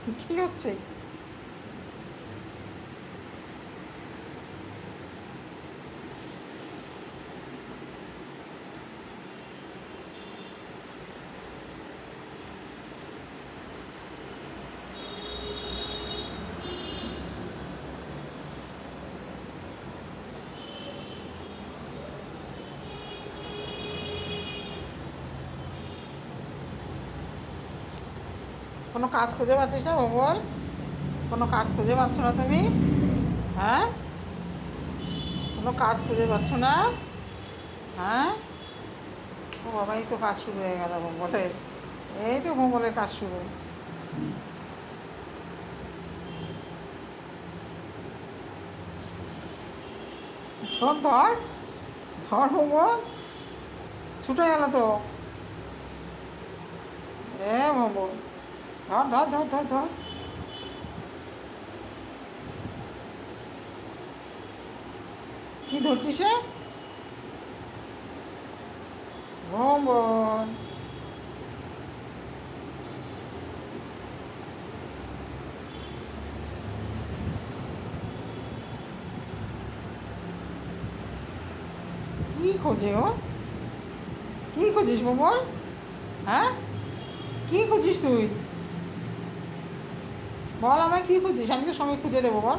কি হচ্ছে? কোনো কাজ খুঁজে পাচ্ছিস না বল? কোনো কাজ খুঁজে পাচ্ছ না তুমি? হ্যাঁ, কোনো কাজ খুঁজে পাচ্ছ না? হ্যাঁ, ও বাবা, এই তো কাজ শুরু হয়ে গেল ভোম্বলের। এই তো ভোম্বলের কাজ শুরু। ধর ধর, ধর ভোম্বল, ছুটে গেল তো। ভোম্বল, ধর ধর ধর ধর ধর। কি ধরছিস রে ভোম্বল? কি খোঁজে ও? কি খুঁজিস ভোম্বল? হ্যাঁ, কি খুঁজিস তুই? বল আমায়, কি খুঁজিস? আমি তো সময় খুঁজে দেবো, বল।